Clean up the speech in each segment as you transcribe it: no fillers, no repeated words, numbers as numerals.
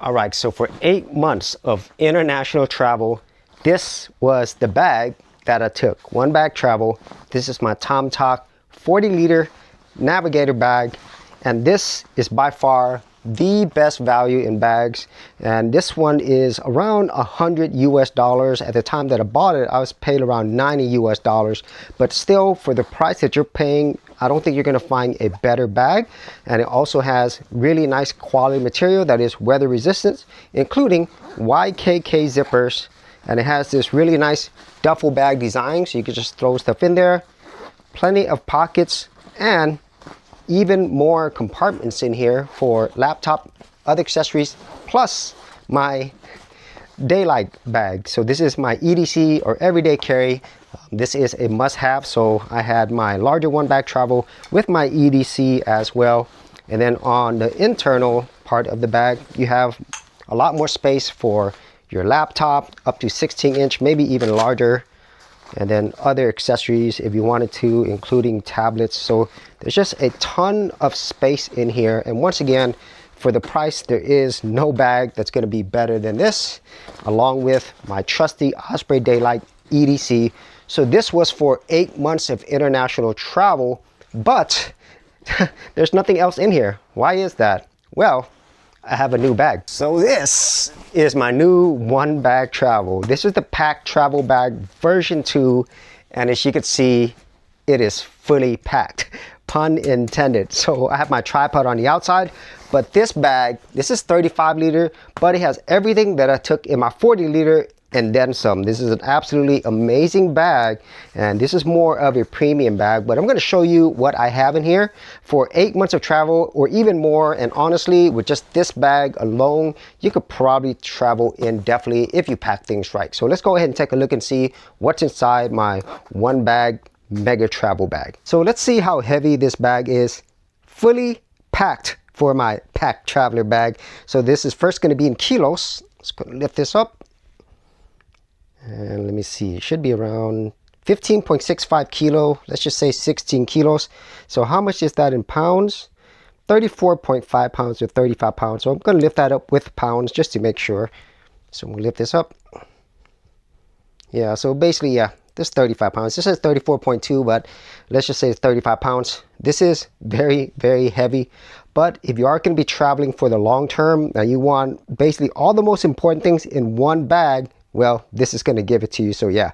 All right, so for 8 months of international travel, this was the bag that I took. One bag travel. This is my Tomtoc 40-liter Navigator bag, and this is by far the best value in bags. And this one is around $100 US. At the time that I bought it, I was paid around $90 US, but still, for the price that you're paying, I don't think you're going to find a better bag. And it also has really nice quality material that is weather resistant, including YKK zippers, and it has this really nice duffel bag design, so you can just throw stuff in there. Plenty of pockets and even more compartments in here for laptop, other accessories, plus my Daylite bag. So this is my EDC, or everyday carry. This is a must-have, so I had my larger one bag travel with my EDC as well. And then on the internal part of the bag, you have a lot more space for your laptop, up to 16-inch, maybe even larger. And then other accessories if you wanted to, including tablets. So there's just a ton of space in here. And once again, for the price, there is no bag that's going to be better than this, along with my trusty Osprey Daylite EDC. So this was for 8 months of international travel, but there's nothing else in here. Why is that? Well, I have a new bag. So this is my new one bag travel. This is the Pakt Travel Bag version 2, and as you can see, it is fully packed, pun intended. So I have my tripod on the outside, but this bag, this is 35-liter, but it has everything that I took in my 40-liter and then some. This is an absolutely amazing bag, and this is more of a premium bag, but I'm going to show you what I have in here for 8 months of travel, or even more. And honestly, with just this bag alone, you could probably travel indefinitely if you pack things right. So let's go ahead and take a look and see what's inside my one bag mega travel bag. So let's see how heavy this bag is, fully packed for my Pakt Traveler bag. So this is first going to be in kilos. Let's go lift this up. And let me see, it should be around 15.65 kilo. Let's just say 16 kilos. So how much is that in pounds? 34.5 pounds or 35 pounds. So I'm going to lift that up with pounds just to make sure. So we'll lift this up. Yeah, so basically, yeah, this is 35 pounds. This says 34.2, but let's just say it's 35 pounds. This is very, very heavy. But if you are going to be traveling for the long term and you want basically all the most important things in one bag, well, this is going to give it to you. So yeah,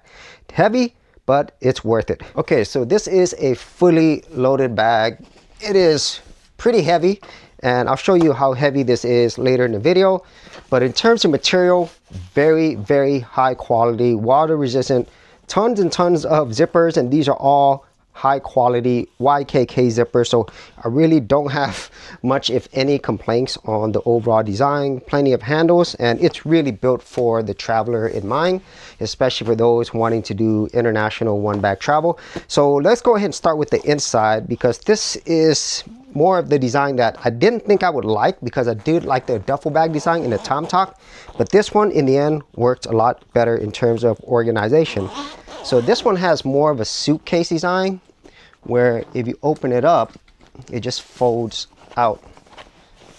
heavy, but it's worth it. Okay, so this is a fully loaded bag. It is pretty heavy, and I'll show you how heavy this is later in the video. But in terms of material, very, very high quality, water resistant, tons and tons of zippers, and these are all high quality YKK zippers. So I really don't have much, if any, complaints on the overall design. Plenty of handles, and it's really built for the traveler in mind, especially for those wanting to do international one bag travel. So let's go ahead and start with the inside, because this is more of the design that I didn't think I would like, because I did like the duffel bag design in the Tomtoc, but this one in the end worked a lot better in terms of organization. So this one has more of a suitcase design, where if you open it up, it just folds out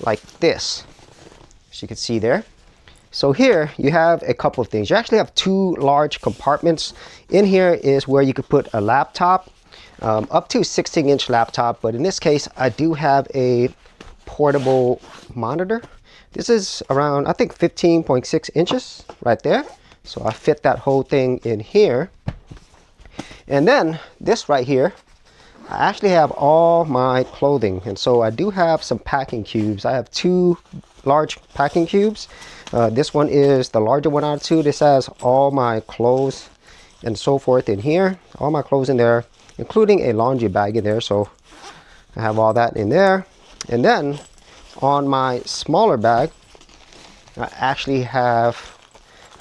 like this, as you can see there. So here you have a couple of things. You actually have two large compartments. In here is where you could put a laptop, up to 16-inch laptop, but in this case I do have a portable monitor. This is around, I think, 15.6 inches right there. So I fit that whole thing in here. And then this right here, I actually have all my clothing, and so I do have some packing cubes. I have two large packing cubes. This one is the larger one out of two. This has all my clothes and so forth in here, all my clothes in there, including a laundry bag in there. So I have all that in there. And then on my smaller bag, I actually have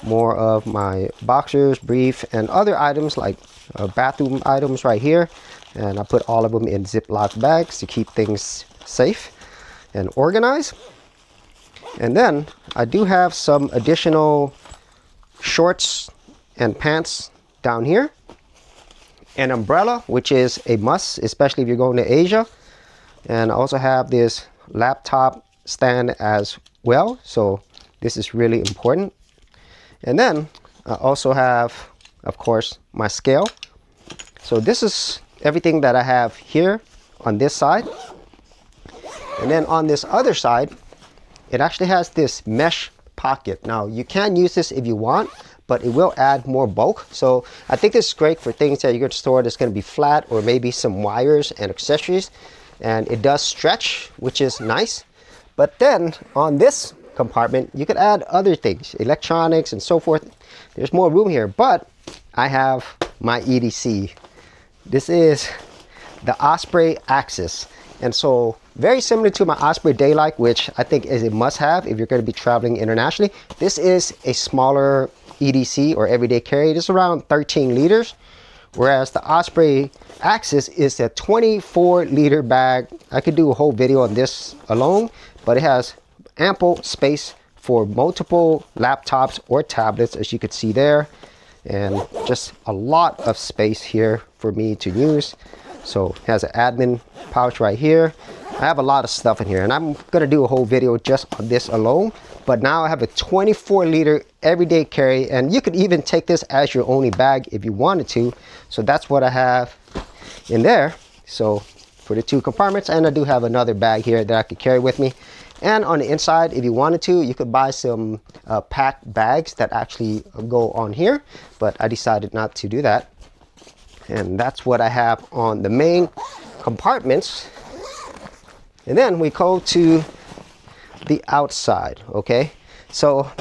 more of my boxers, brief, and other items like bathroom items right here. And I put all of them in Ziploc bags to keep things safe and organized. And then I do have some additional shorts and pants down here. An umbrella, which is a must, especially if you're going to Asia. And I also have this laptop stand as well. So This is really important. And then I also have, of course, my scale. So this is everything that I have here on this side. And then on this other side, it actually has this mesh pocket. Now you can use this if you want, but it will add more bulk. So I think this is great for things that you're going to store that's going to be flat, or maybe some wires and accessories. And it does stretch, which is nice. But then on this compartment, you could add other things, electronics and so forth. There's more room here, but I have my EDC. This is the Osprey Axis. And so very similar to my Osprey Daylite, which I think is a must-have if you're going to be traveling internationally. This is a smaller EDC, or everyday carry. It is around 13 liters, whereas the Osprey Axis is a 24-liter bag. I could do a whole video on this alone, but it has ample space for multiple laptops or tablets, as you could see there, and just a lot of space here for me to use. So it has an admin pouch right here. I have a lot of stuff in here, and I'm gonna do a whole video just on this alone. But now I have a 24-liter everyday carry, and you could even take this as your only bag if you wanted to. So that's what I have in there. So for the 2 compartments, and I do have another bag here that I could carry with me. And on the inside, if you wanted to, you could buy some packed bags that actually go on here, but I decided not to do that. And that's what I have on the main compartments. And then we go to the outside. Okay, so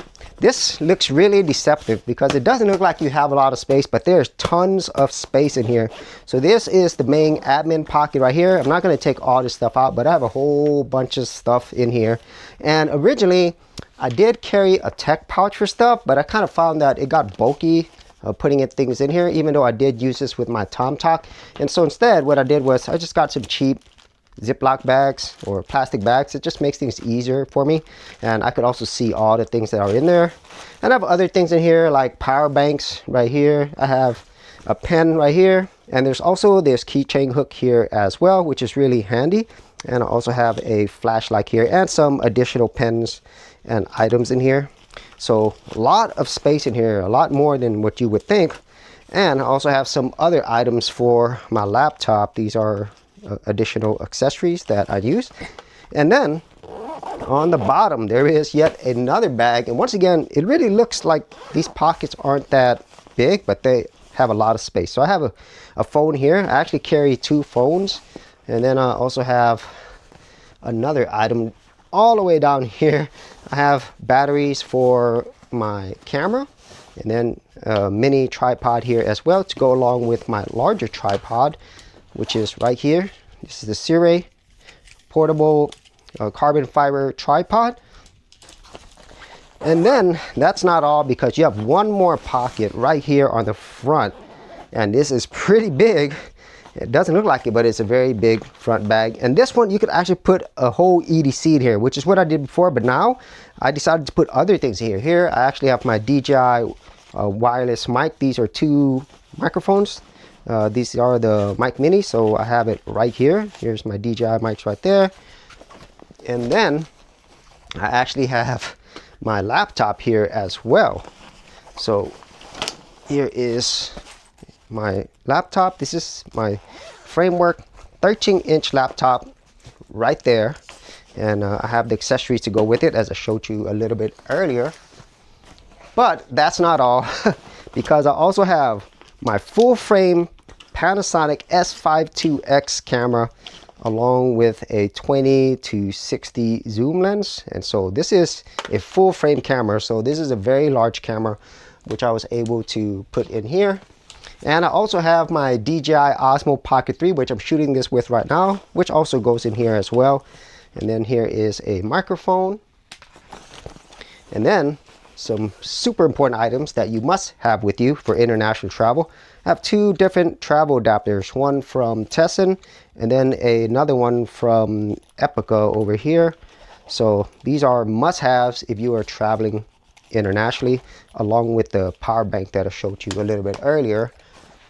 this looks really deceptive because it doesn't look like you have a lot of space, but there's tons of space in here. So this is the main admin pocket right here. I'm not going to take all this stuff out, but I have a whole bunch of stuff in here. And originally I did carry a tech pouch for stuff, but I kind of found that it got bulky putting things in here, even though I did use this with my Tomtoc. And so instead what I did was I just got some cheap Ziploc bags or plastic bags. It just makes things easier for me, and I could also see all the things that are in there. And I have other things in here like power banks right here. I have a pen right here, and there's also this keychain hook here as well, which is really handy. And I also have a flashlight here and some additional pens and items in here. So a lot of space in here, a lot more than what you would think. And I also have some other items for my laptop. These are additional accessories that I use. And then on the bottom there is yet another bag, and once again it really looks like these pockets aren't that big, but they have a lot of space. So I have a phone here. I actually carry 2 phones, and then I also have another item all the way down here. I have batteries for my camera, and then a mini tripod here as well to go along with my larger tripod, which is right here. This is the Sire portable carbon fiber tripod. And then that's not all, because you have one more pocket right here on the front, and this is pretty big. It doesn't look like it, but it's a very big front bag. And this one you could actually put a whole EDC in here, which is what I did before, but now I decided to put other things here. Here I actually have my DJI wireless mic. These are 2 microphones. These are the mic mini, so I have it right here. Here's my DJI mics right there. And then I actually have my laptop here as well. So here is my laptop. This is my Framework 13-inch laptop right there, and I have the accessories to go with it, as I showed you a little bit earlier. But that's not all, because I also have my full frame Panasonic S52X camera, along with a 20 to 60 zoom lens. And so this is a full frame camera, so this is a very large camera, which I was able to put in here. And I also have my DJI Osmo Pocket 3, which I'm shooting this with right now, which also goes in here as well. And then here is a microphone, and then some super important items that you must have with you for international travel. I have 2 different travel adapters, one from Tesson and then another one from Epica over here. So these are must-haves if you are traveling internationally, along with the power bank that I showed you a little bit earlier.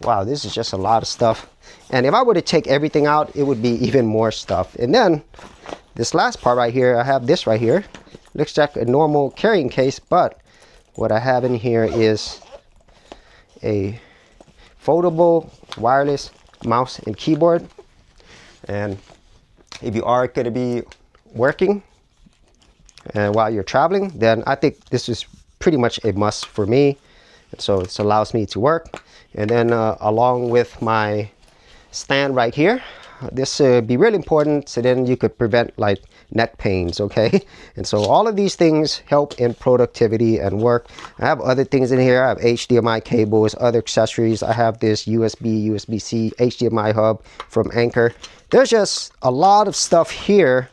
Wow, this is just a lot of stuff. And if I were to take everything out, it would be even more stuff. And then this last part right here, I have this right here, looks like a normal carrying case, but what I have in here is a foldable wireless mouse and keyboard. And if you are going to be working and while you're traveling, then I think this is pretty much a must for me. And so it allows me to work. And then along with my stand right here, this would be really important, so then you could prevent like neck pains, okay? And so all of these things help in productivity and work. I have other things in here. I have HDMI cables, other accessories. I have this USB, USB-C, HDMI hub from Anker. There's just a lot of stuff here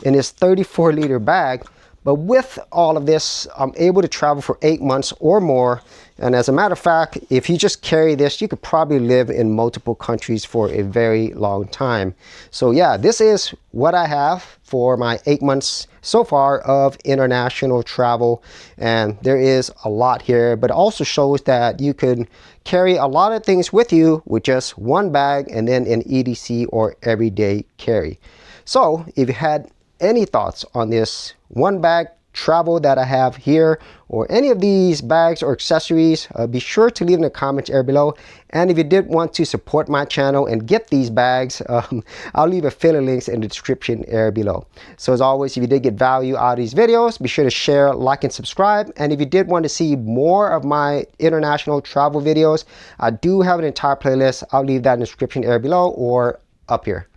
in this 34-liter bag. But with all of this, I'm able to travel for 8 months or more. And as a matter of fact, if you just carry this, you could probably live in multiple countries for a very long time. So yeah, this is what I have for my 8 months so far of international travel. And there is a lot here, but it also shows that you can carry a lot of things with you with just one bag and then an EDC or everyday carry. So if you had any thoughts on this one bag travel that I have here, or any of these bags or accessories, be sure to leave in the comments area below. And if you did want to support my channel and get these bags, I'll leave affiliate links in the description area below. So as always, if you did get value out of these videos, be sure to share, like, and subscribe. And if you did want to see more of my international travel videos, I do have an entire playlist. I'll leave that in the description area below or up here.